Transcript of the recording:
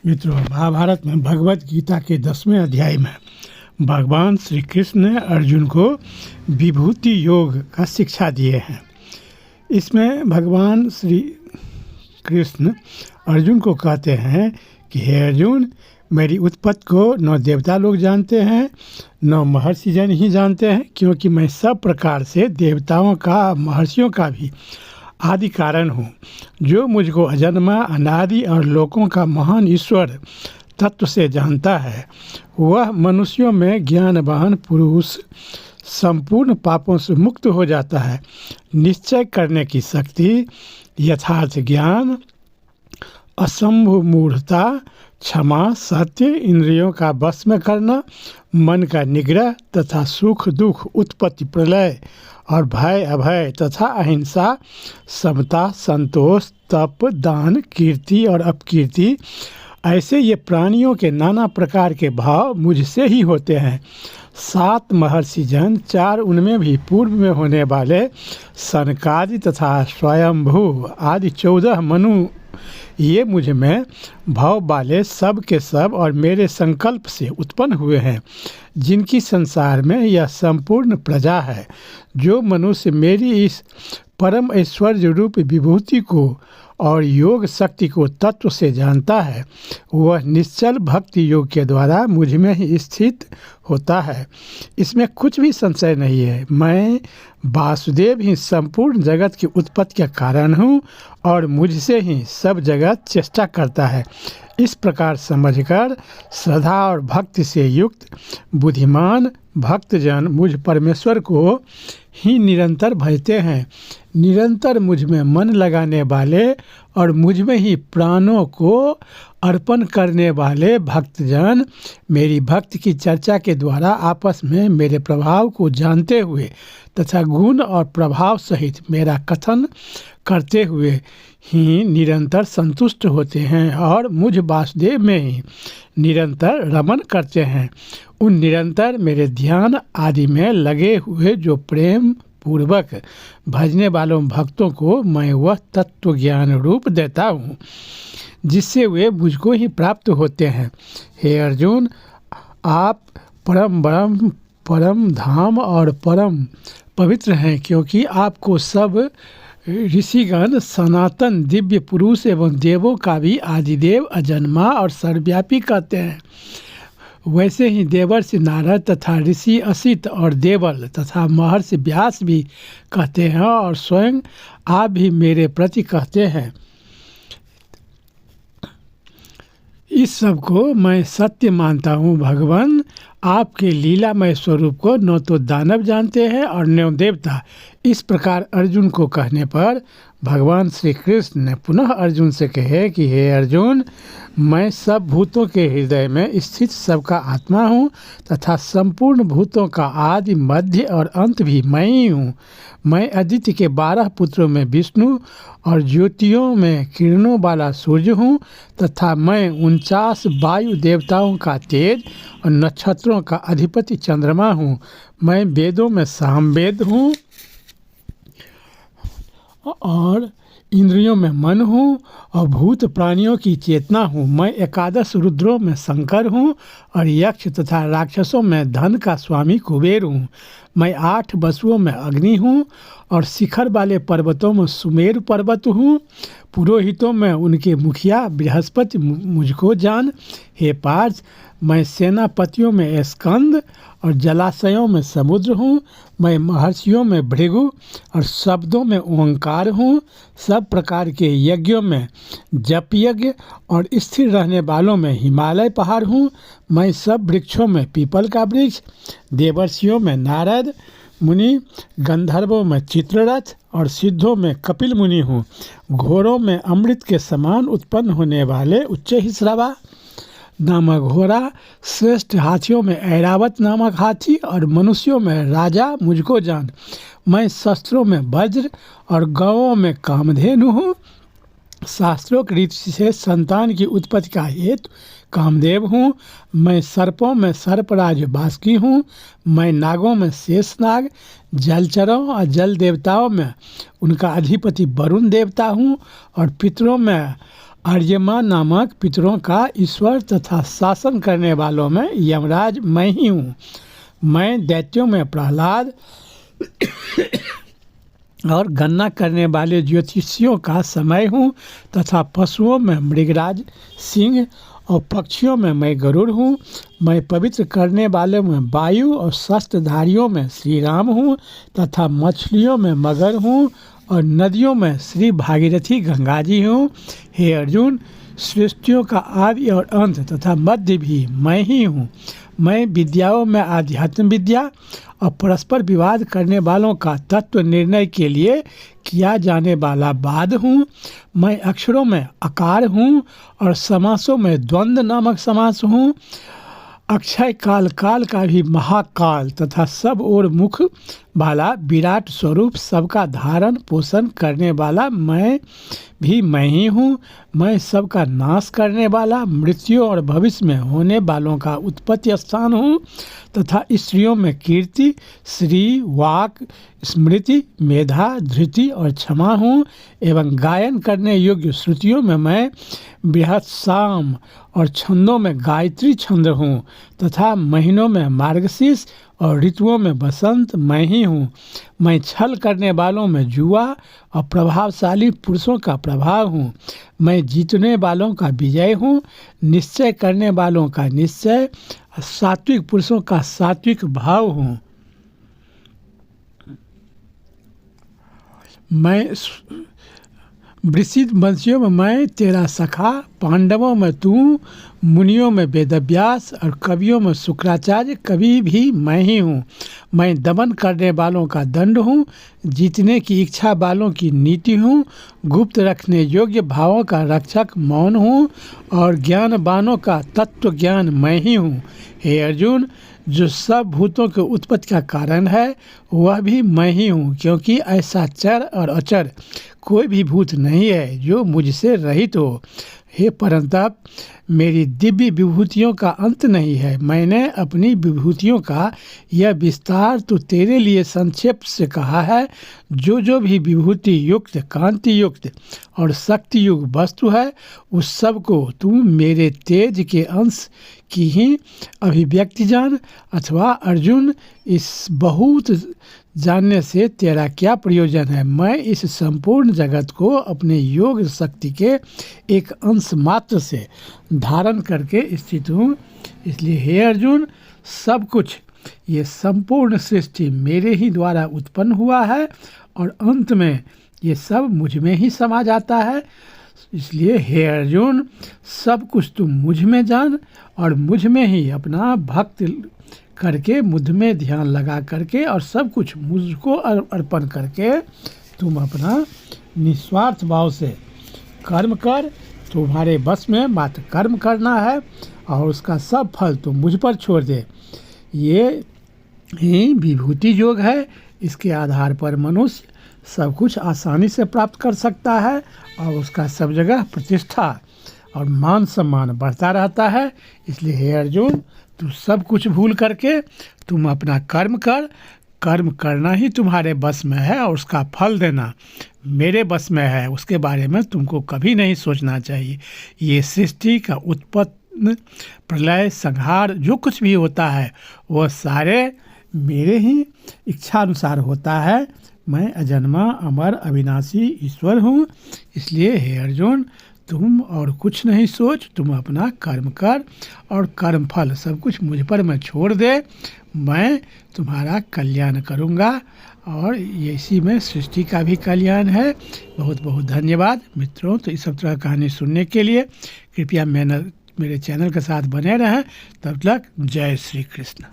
मित्रों, महाभारत में भगवत गीता के 10वें अध्याय में भगवान श्री कृष्ण ने अर्जुन को विभूति योग का शिक्षा दिए हैं। इसमें भगवान श्री कृष्ण अर्जुन को कहते हैं कि हे अर्जुन, मेरी उत्पत्ति को न देवता लोग जानते हैं न महर्षि जन ही जानते हैं, क्योंकि मैं सब प्रकार से देवताओं का महर्षियों का भी आदि कारण हूँ। जो मुझको अजन्मा अनादि और लोकों का महान ईश्वर तत्व से जानता है, वह मनुष्यों में ज्ञानवान पुरुष संपूर्ण पापों से मुक्त हो जाता है। निश्चय करने की शक्ति, यथार्थ ज्ञान, असंभव मूढ़ता, क्षमा, सत्य, इंद्रियों का वश में करना, मन का निग्रह तथा सुख दुख, उत्पत्ति प्रलय और भय अभय तथा अहिंसा, समता, संतोष, तप, दान, कीर्ति और अपकीर्ति, ऐसे ये प्राणियों के नाना प्रकार के भाव मुझसे ही होते हैं। 7 महर्षि जन, 4 उनमें भी पूर्व में होने वाले सनकादि तथा स्वयंभू आदि 14 मनु, ये मुझ में भाव वाले सब के सब और मेरे संकल्प से उत्पन्न हुए हैं, जिनकी संसार में यह संपूर्ण प्रजा है। जो मनुष्य मेरी इस परम ऐश्वर्य रूप विभूति को और योग शक्ति को तत्व से जानता है, वह निश्चल भक्ति योग के द्वारा मुझ में ही स्थित होता है। इसमें कुछ भी संशय नहीं है। मैं वासुदेव ही संपूर्ण जगत की उत्पत्ति का कारण हूँ और मुझसे ही सब जगत चेष्टा करता है। इस प्रकार समझकर श्रद्धा और भक्ति से युक्त बुद्धिमान भक्तजन मुझ परमेश्वर को ही निरंतर भजते हैं। निरंतर मुझ में मन लगाने वाले और मुझ में ही प्राणों को अर्पण करने वाले भक्तजन मेरी भक्ति की चर्चा के द्वारा आपस में मेरे प्रभाव को जानते हुए तथा गुण और प्रभाव सहित मेरा कथन करते हुए ही निरंतर संतुष्ट होते हैं और मुझ वासुदेव में ही निरंतर रमन करते हैं। उन निरंतर मेरे ध्यान आदि में लगे हुए जो प्रेम पूर्वक भजने वालों भक्तों को मैं वह तत्व ज्ञान रूप देता हूँ, जिससे वे मुझको ही प्राप्त होते हैं। हे अर्जुन, आप परम धाम और परम पवित्र हैं, क्योंकि आपको सब ऋषिगण सनातन दिव्य पुरुष एवं देवों का भी आदिदेव, अजन्मा और सर्वव्यापी कहते हैं। वैसे ही देवर्षि नारद तथा ऋषि असित और देवल तथा महर्षि व्यास भी कहते हैं और स्वयं आप भी मेरे प्रति कहते हैं। इस सब को मैं सत्य मानता हूँ। भगवान आपके लीलामय स्वरूप को न तो दानव जानते हैं और न देवता। इस प्रकार अर्जुन को कहने पर भगवान श्री कृष्ण ने पुनः अर्जुन से कहे कि हे अर्जुन, मैं सब भूतों के हृदय में स्थित सबका आत्मा हूँ तथा संपूर्ण भूतों का आदि मध्य और अंत भी मैं ही हूँ। मैं आदित्य के 12 पुत्रों में विष्णु और ज्योतियों में किरणों वाला सूर्य हूँ तथा मैं 49 वायु देवताओं का तेज और नक्षत्रों का अधिपति चंद्रमा हूँ। मैं वेदों में सामवेद हूँ और इंद्रियों में मन हूँ और भूत प्राणियों की चेतना हूँ। मैं 11 रुद्रों में शंकर हूँ और यक्ष तथा राक्षसों में धन का स्वामी कुबेर हूँ। मैं 8 वसुओं में अग्नि हूँ और शिखर वाले पर्वतों में सुमेरु पर्वत हूँ। पुरोहितों में उनके मुखिया बृहस्पति मुझको जान। हे पार्थ, मैं सेनापतियों में स्कंद और जलाशयों में समुद्र हूँ। मैं महर्षियों में भृगु और शब्दों में ओंकार हूँ। सब प्रकार के यज्ञों में जप यज्ञ और स्थिर रहने वालों में हिमालय पहाड़ हूँ। मैं सब वृक्षों में पीपल का वृक्ष, देवर्षियों में नारद मुनि, गंधर्वों में चित्ररथ और सिद्धों में कपिल मुनि हूँ। घोड़ों में अमृत के समान उत्पन्न होने वाले उच्चहिस्रवा नामक घोड़ा, श्रेष्ठ हाथियों में ऐरावत नामक हाथी और मनुष्यों में राजा मुझको जान। मैं शस्त्रों में वज्र और गौओं में कामधेनु हूँ। शास्त्रों की रीति से संतान की उत्पत्ति का हेतु कामदेव हूँ। मैं सर्पों में सर्पराज बासुकी हूँ। मैं नागों में शेषनाग, जलचरों और जल देवताओं में उनका अधिपति वरुण देवता हूँ और पितरों में आर्यमा नामक पितरों का ईश्वर तथा शासन करने वालों में यमराज मैं ही हूँ। मैं दैत्यों में प्रहलाद और गणना करने वाले ज्योतिषियों का समय हूँ तथा पशुओं में मृगराज सिंह और पक्षियों में मैं गरुड़ हूँ। मैं पवित्र करने वाले में वायु और शस्त्रधारियों में श्री राम हूँ तथा मछलियों में मगर हूँ और नदियों में श्री भागीरथी गंगा जी हूँ। हे अर्जुन, सृष्टियों का आदि और अंत तथा मध्य भी मैं ही हूँ। मैं विद्याओं में आध्यात्म विद्या और परस्पर विवाद करने वालों का तत्व निर्णय के लिए किया जाने वाला वाद हूँ। मैं अक्षरों में आकार हूँ और समासों में द्वंद्व नामक समास हूँ। अक्षय काल, काल का भी महाकाल तथा सब ओर मुख वाला विराट स्वरूप, सबका धारण पोषण करने वाला मैं भी मैं ही हूँ। मैं सबका नाश करने वाला, मृत्यु और भविष्य में होने वालों का उत्पत्ति स्थान हूँ तथा स्त्रियों में कीर्ति, श्री, वाक, स्मृति, मेधा, धृति और क्षमा हूँ। एवं गायन करने योग्य श्रुतियों में मैं बृहत साम और छंदों में गायत्री छंद हूँ तथा महीनों में मार्गशीर्ष और ऋतुओं में बसंत मैं ही हूँ। मैं छल करने वालों में जुआ और प्रभावशाली पुरुषों का प्रभाव हूँ। मैं जीतने वालों का विजय हूँ, निश्चय करने वालों का निश्चय, सात्विक पुरुषों का सात्विक भाव हूँ। मैं वृषित वंशियों में मैं तेरा सखा, पांडवों में तू, मुनियों में वेदव्यास और कवियों में शुक्राचार्य, कवि भी मैं ही हूँ। मैं दमन करने वालों का दंड हूँ, जीतने की इच्छा वालों की नीति हूँ, गुप्त रखने योग्य भावों का रक्षक मौन हूँ और ज्ञानवानों का तत्व ज्ञान मैं ही हूँ। हे अर्जुन, जो सब भूतों के उत्पत्ति का कारण है वह भी मैं ही हूँ, क्योंकि ऐसा चर और अचर कोई भी भूत नहीं है जो मुझसे रहित हो। हे परंतप, मेरी दिव्य विभूतियों का अंत नहीं है। मैंने अपनी विभूतियों का यह विस्तार तो तेरे लिए संक्षेप से कहा है। जो भी विभूति युक्त, कांति युक्त और शक्ति युक्त वस्तु है, उस सब को तू मेरे तेज के अंश की ही अभिव्यक्ति जान। अथवा अर्जुन, इस बहुत जानने से तेरा क्या प्रयोजन है? मैं इस संपूर्ण जगत को अपने योग शक्ति के एक अंश मात्र से धारण करके स्थित हूँ। इसलिए हे अर्जुन, सब कुछ, ये संपूर्ण सृष्टि मेरे ही द्वारा उत्पन्न हुआ है और अंत में ये सब मुझ में ही समा जाता है। इसलिए हे अर्जुन, सब कुछ तुम मुझ में जान और मुझ में ही अपना भक्त करके, मुझ में ध्यान लगा करके और सब कुछ मुझको अर्पण करके तुम अपना निस्वार्थ भाव से कर्म कर। तुम्हारे बस में मात्र कर्म करना है और उसका सब फल तुम मुझ पर छोड़ दे। ये ही विभूति योग है। इसके आधार पर मनुष्य सब कुछ आसानी से प्राप्त कर सकता है और उसका सब जगह प्रतिष्ठा और मान सम्मान बढ़ता रहता है। इसलिए हे अर्जुन, तू सब कुछ भूल करके तुम अपना कर्म कर। कर्म करना ही तुम्हारे बस में है और उसका फल देना मेरे बस में है। उसके बारे में तुमको कभी नहीं सोचना चाहिए। ये सृष्टि का उत्पत्ति, प्रलय, संहार जो कुछ भी होता है वह सारे मेरे ही इच्छा अनुसार होता है। मैं अजन्मा, अमर, अविनाशी ईश्वर हूँ। इसलिए हे अर्जुन, तुम और कुछ नहीं सोच, तुम अपना कर्म कर और कर्म फल सब कुछ मुझ पर मैं छोड़ दे। मैं तुम्हारा कल्याण करूँगा और इसी में सृष्टि का भी कल्याण है। बहुत बहुत धन्यवाद मित्रों। तो इस सब तरह कहानी सुनने के लिए कृपया मेरे चैनल के साथ बने रहें। तब तक जय श्री कृष्ण।